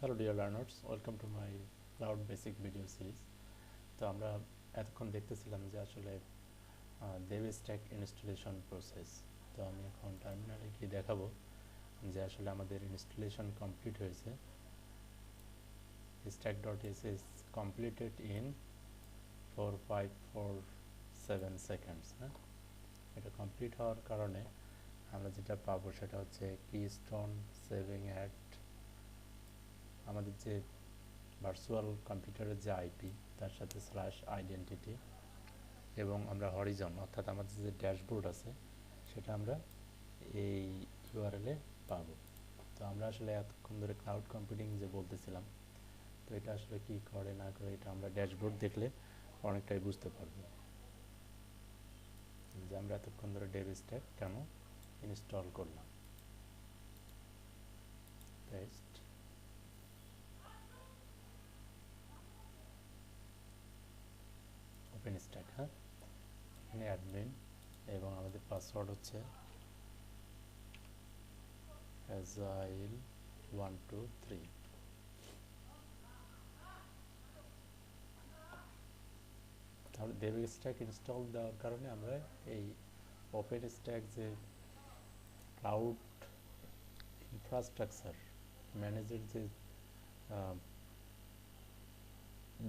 Hello dear learners, welcome to my cloud basic video series. তো আমরা এতক্ষণ দেখতেছিলাম যে আসলে Openstack installation process. তো আমি এখন টার্মিনালে গিয়ে দেখাবো যে আসলে আমাদের ইনস্টলেশন কমপ্লিট হয়েছে। stack.sh is completed in 4547 seconds. হ্যাঁ, এটা কমপ্লিট হওয়ার কারণে আমরা যেটা পাবো সেটা হচ্ছে কিস্টোন সেভিং অ্যাট আমাদের যে ভার্চুয়াল কম্পিউটারের যে আইপি তার সাথে /identity এবং আমরা হরিজন অর্থাৎ আমাদের যে ড্যাশবোর্ড আছে সেটা আমরা এই ইউআরএলে পাবো। তো আমরা আসলে এতক্ষণ ধরে ক্লাউড কম্পিউটিং যে বলতেছিলাম, তো এটা আসলে কি করে না করে এটা আমরা ড্যাশবোর্ড দেখলে অনেকটাই বুঝতে পারবো যে আমরা এতক্ষণ ধরে Openstack কেন ইনস্টল করলাম। পেস্ট Openstack, হ্যাঁ, এখানে অ্যাডমিন এবং আমাদের পাসওয়ার্ড হচ্ছে agile123। তাহলে Openstack ইনস্টল দেওয়ার কারণে আমরা এই Openstack যে ক্লাউড ইনফ্রাস্ট্রাকচার ম্যানেজের যে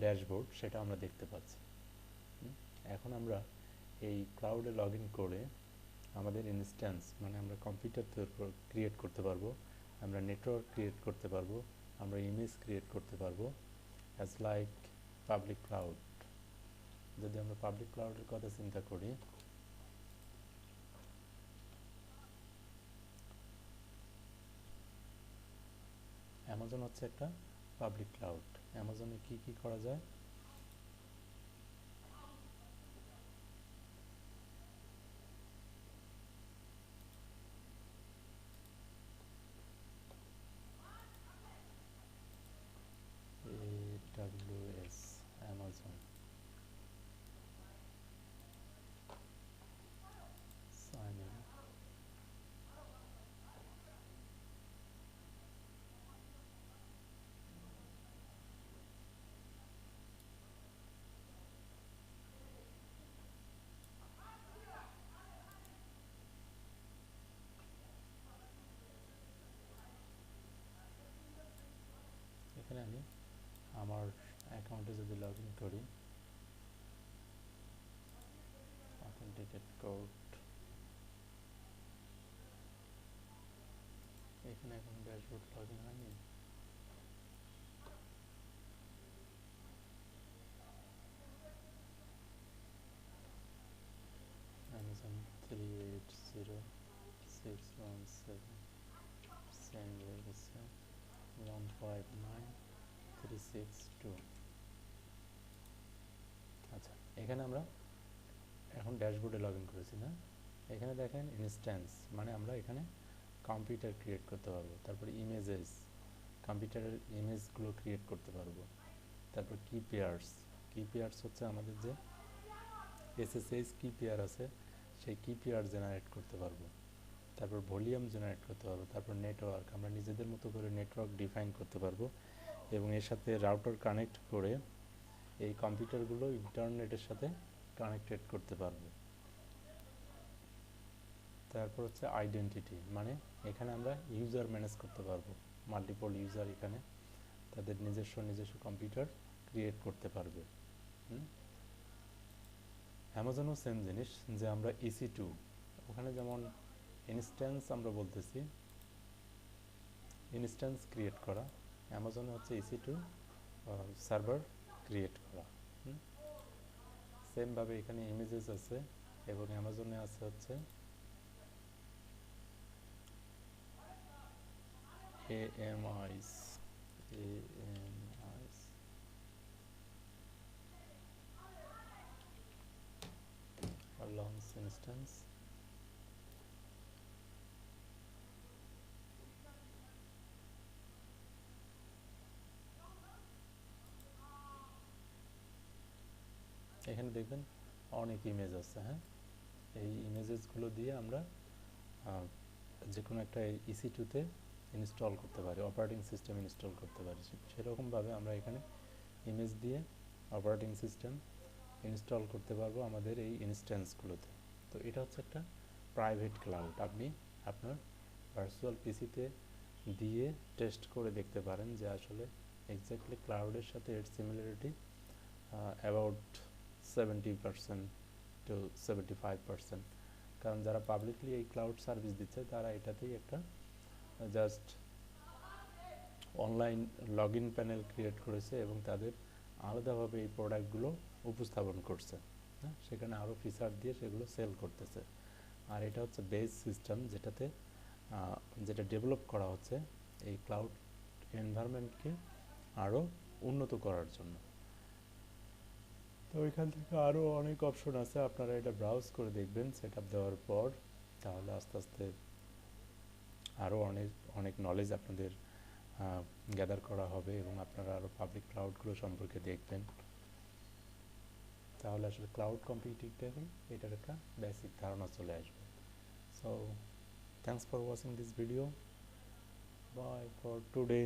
ড্যাশবোর্ড সেটা আমরা দেখতে পাচ্ছি। এখন আমরা এই ক্লাউডে লগ ইন করে আমাদের ইনস্ট্যান্স মানে আমরা কম্পিউটার ক্রিয়েট করতে পারবো, আমরা নেটওয়ার্ক ক্রিয়েট করতে পারবো, আমরা ইমেজ ক্রিয়েট করতে পারবো অ্যাজ লাইক পাবলিক ক্লাউড। যদি আমরা পাবলিক ক্লাউডের কথা চিন্তা করি, অ্যামাজন হচ্ছে একটা পাবলিক ক্লাউড। অ্যামাজনে কি কি করা যায়? AWS Amazon sign in. এখানে আমি আমার অ্যাকাউন্টে যদি লগ ইন করি, অথেন্টিকেট কোড, এখানে এখন ড্যাশবোর্ড লগ ইন হয়নি। Amazon 380617 সেন্ড হয়ে গেছে 159362। আচ্ছা, এখানে আমরা এখন ড্যাশবোর্ডে লগ ইন করেছি না? এখানে দেখেন ইনস্ট্যান্স মানে আমরা এখানে কম্পিউটার ক্রিয়েট করতে পারবো, তারপর ইমেজেস কম্পিউটারের ইমেজগুলো ক্রিয়েট করতে পারবো, তারপর কি পেয়ার্স হচ্ছে আমাদের যে এসএসএস কি পেয়ার আছে সেই কি পেয়ার জেনারেট করতে পারবো, তারপর ভলিউম জেনারেট করতে পারবো, তারপর নেটওয়ার্ক আমরা নিজেদের মতো করে নেটওয়ার্ক ডিফাইন করতে পারবো এবং এর সাথে রাউটার কানেক্ট করে এই কম্পিউটারগুলো ইন্টারনেটের সাথে কানেক্টেড করতে পারবো। তারপর হচ্ছে আইডেন্টিটি মানে এখানে আমরা ইউজার ম্যানেজ করতে পারবো, মাল্টিপল ইউজার এখানে তাদের নিজস্ব কম্পিউটার ক্রিয়েট করতে পারবে। অ্যামাজনও সেম জিনিস, যে আমরা EC2 ওখানে যেমন ইনস্ট্যান্স আমরা বলতেছি ইনস্ট্যান্স ক্রিয়েট করা, অ্যামাজনে হচ্ছে EC2 সার্ভার ক্রিয়েট করা। সেমভাবে এখানে ইমেজেস আছে এবং অ্যামাজনে আছে হচ্ছে AMIs launch instance। এখানে দেখবেন অনেক ইমেজ আছে। হ্যাঁ, এই ইমেজেসগুলো দিয়ে আমরা যে কোনো একটা EC2-তে ইনস্টল করতে পারি, অপারেটিং সিস্টেম ইনস্টল করতে পারি, সেরকমভাবে আমরা এখানে ইমেজ দিয়ে অপারেটিং সিস্টেম ইনস্টল করতে পারবো আমাদের এই ইনস্ট্যান্সগুলোতে। তো এটা হচ্ছে একটা প্রাইভেট ক্লাউড। আপনি আপনার ভার্চুয়াল পিসিতে দিয়ে টেস্ট করে দেখতে পারেন যে আসলে এক্স্যাক্টলি ক্লাউডের সাথে এর সিমিলারিটি অ্যাবাউট 70% টু 75%। কারণ যারা পাবলিকলি এই ক্লাউড সার্ভিস দিচ্ছে তারা এটাতেই একটা just online log in panel create করেছে এবং তাদের আলাদাভাবে এই প্রোডাক্টগুলো উপস্থাপন করছে, হ্যাঁ, সেখানে আরও ফিচার দিয়ে সেগুলো সেল করতেছে। আর এটা হচ্ছে বেস সিস্টেম যেটা ডেভেলপ করা হচ্ছে এই ক্লাউড এনভায়রনমেন্টকে আরও উন্নত করার জন্য। তো ওইখান থেকে আরও অনেক অপশন আছে, আপনারা এটা ব্রাউজ করে দেখবেন সেট আপ দেওয়ার পর, তাহলে আস্তে আস্তে আরও অনেক অনেক নলেজ আপনাদের গ্যাদার করা হবে এবং আপনারা আরও পাবলিক ক্লাউডগুলো সম্পর্কে দেখবেন। তাহলে আসলে ক্লাউড কম্পিউটিংটাকে এটার একটা বেসিক ধারণা চলে আসবে। So thanks for watching this video, bye for today.